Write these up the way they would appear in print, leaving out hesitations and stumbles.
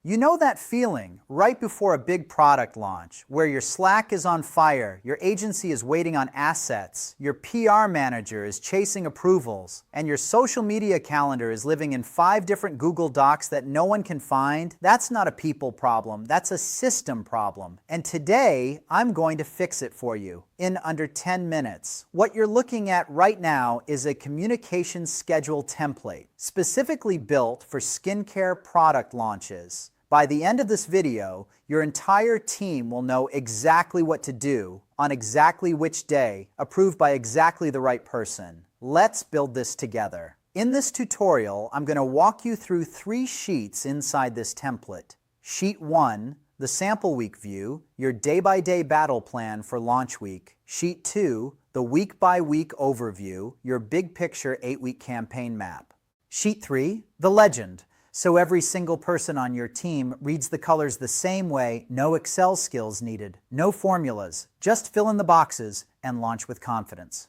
You know that feeling right before a big product launch where your Slack is on fire, your agency is waiting on assets, your PR manager is chasing approvals, and your social media calendar is living in 5 different Google Docs that no one can find? That's not a people problem, that's a system problem. And today, I'm going to fix it for you in under 10 minutes. What you're looking at right now is a communication schedule template, specifically built for skincare product launches. By the end of this video, your entire team will know exactly what to do on exactly which day, approved by exactly the right person. Let's build this together. In this tutorial, I'm going to walk you through 3 sheets inside this template. Sheet 1, the sample week view, your day-by-day battle plan for launch week. Sheet 2, the week-by-week overview, your big picture 8-week campaign map. Sheet 3, the legend. So every single person on your team reads the colors the same way, no Excel skills needed, no formulas, just fill in the boxes and launch with confidence.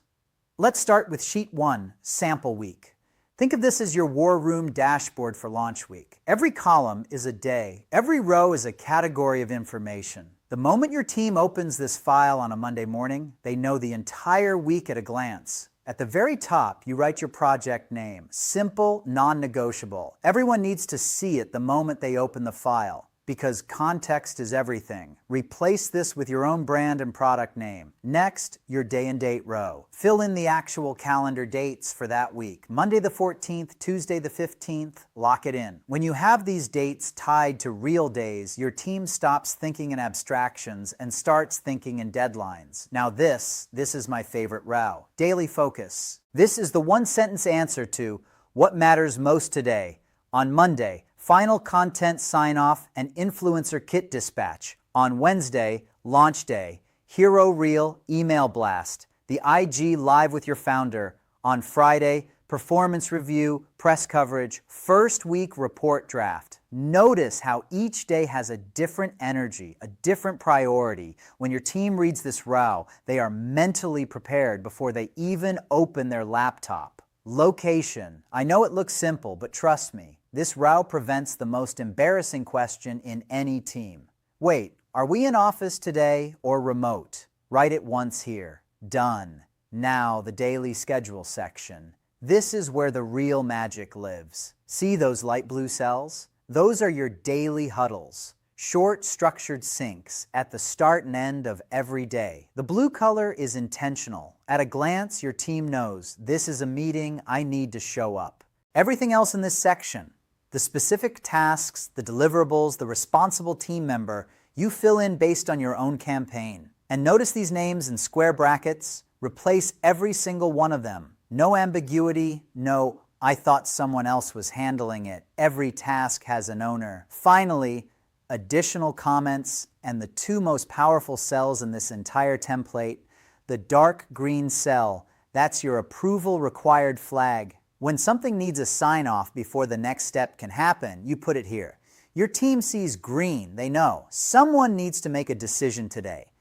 Let's start with Sheet 1, Sample Week. Think of this as your war room dashboard for launch week. Every column is a day, every row is a category of information. The moment your team opens this file on a Monday morning, they know the entire week at a glance. At the very top, you write your project name. Simple, non-negotiable. Everyone needs to see it the moment they open the file, because context is everything. Replace this with your own brand and product name. Next, your day and date row. Fill in the actual calendar dates for that week. Monday the 14th, Tuesday the 15th, lock it in. When you have these dates tied to real days, your team stops thinking in abstractions and starts thinking in deadlines. Now this is my favorite row. Daily focus. This is the one-sentence answer to what matters most today. On Monday, final content sign-off and influencer kit dispatch. On Wednesday, launch day, hero reel, email blast, the IG live with your founder. On Friday, performance review, press coverage, first week report draft. Notice how each day has a different energy, a different priority. When your team reads this row, they are mentally prepared before they even open their laptop. Location. I know it looks simple, but trust me, this row prevents the most embarrassing question in any team. Wait, are we in office today or remote? Write it once here. Done. Now the daily schedule section. This is where the real magic lives. See those light blue cells? Those are your daily huddles. Short, structured syncs at the start and end of every day. The blue color is intentional. At a glance, your team knows this is a meeting I need to show up. Everything else in this section, the specific tasks, the deliverables, the responsible team member, you fill in based on your own campaign. And notice these names in square brackets. Replace every single one of them. No ambiguity, no, I thought someone else was handling it. Every task has an owner. Finally, additional comments and the 2 most powerful cells in this entire template. The dark green cell, that's your approval required flag. When something needs a sign-off before the next step can happen, you put it here. Your team sees green, they know. Someone needs to make a decision today.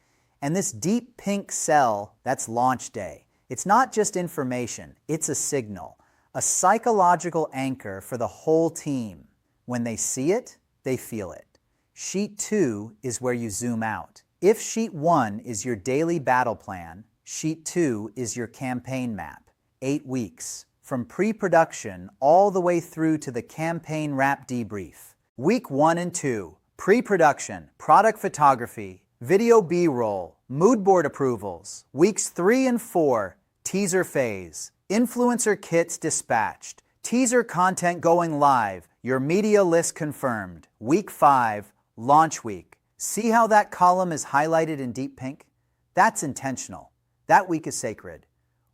And this deep pink cell, that's launch day. It's not just information, it's a signal. A psychological anchor for the whole team. When they see it, they feel it. Sheet 2 is where you zoom out. If Sheet 1 is your daily battle plan, Sheet 2 is your campaign map. 8 weeks, from pre-production all the way through to the campaign wrap debrief. Week 1 and 2, pre-production, product photography, video B-roll, mood board approvals. Weeks 3 and 4, teaser phase, influencer kits dispatched, teaser content going live, your media list confirmed. Week 5, launch week. See how that column is highlighted in deep pink? That's intentional. That week is sacred.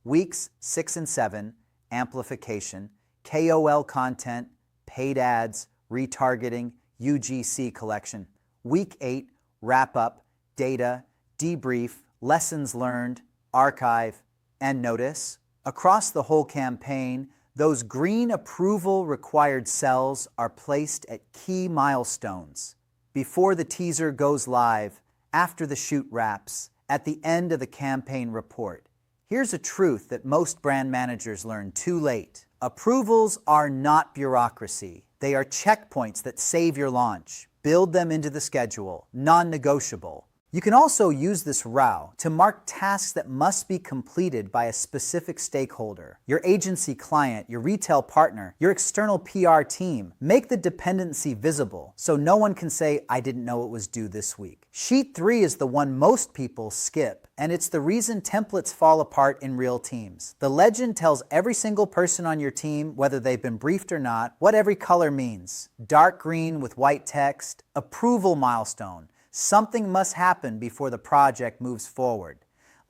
Weeks 6 and 7, amplification, KOL content, paid ads, retargeting, UGC collection. Week 8, wrap up, data, debrief, lessons learned, archive, and notice. Across the whole campaign, those green approval required cells are placed at key milestones. Before the teaser goes live, after the shoot wraps, at the end of the campaign report. Here's a truth that most brand managers learn too late. Approvals are not bureaucracy. They are checkpoints that save your launch. Build them into the schedule, non-negotiable. You can also use this RAW to mark tasks that must be completed by a specific stakeholder. Your agency client, your retail partner, your external PR team. Make the dependency visible so no one can say, I didn't know it was due this week. Sheet 3 is the one most people skip, and it's the reason templates fall apart in real teams. The legend tells every single person on your team, whether they've been briefed or not, what every color means. Dark green with white text, approval milestone. Something must happen before the project moves forward.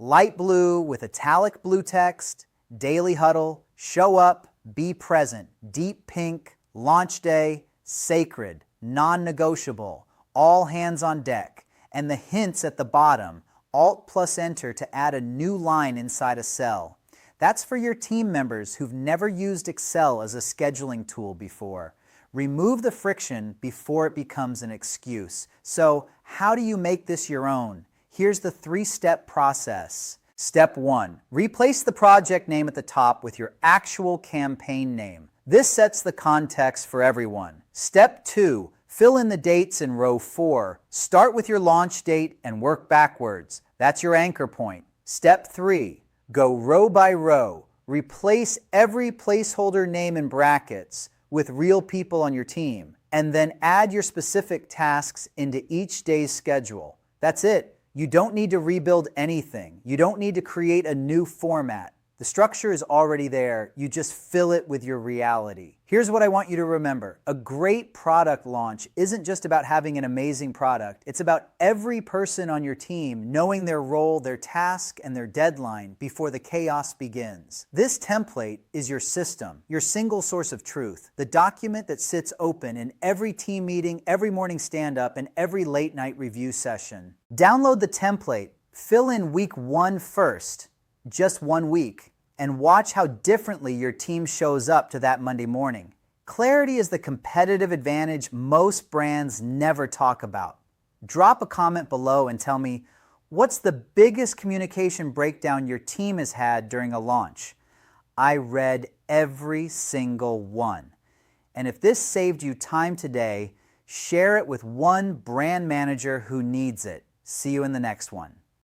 Light blue with italic blue text, daily huddle, show up, be present. Deep pink, launch day, sacred, non-negotiable, all hands on deck. And the hints at the bottom, Alt plus Enter to add a new line inside a cell. That's for your team members who've never used Excel as a scheduling tool before. Remove the friction before it becomes an excuse. So, how do you make this your own? Here's the 3-step process. Step 1. Replace the project name at the top with your actual campaign name. This sets the context for everyone. Step 2. Fill in the dates in row 4. Start with your launch date and work backwards. That's your anchor point. Step 3. Go row by row. Replace every placeholder name in brackets with real people on your team, and then add your specific tasks into each day's schedule. That's it. You don't need to rebuild anything. You don't need to create a new format. The structure is already there. You just fill it with your reality. Here's what I want you to remember. A great product launch isn't just about having an amazing product. It's about every person on your team knowing their role, their task, and their deadline before the chaos begins. This template is your system, your single source of truth, the document that sits open in every team meeting, every morning stand-up, and every late-night review session. Download the template. Fill in week 1 first, just 1 week. And watch how differently your team shows up to that Monday morning. Clarity is the competitive advantage most brands never talk about. Drop a comment below and tell me, what's the biggest communication breakdown your team has had during a launch? I read every single one. And if this saved you time today, share it with one brand manager who needs it. See you in the next one.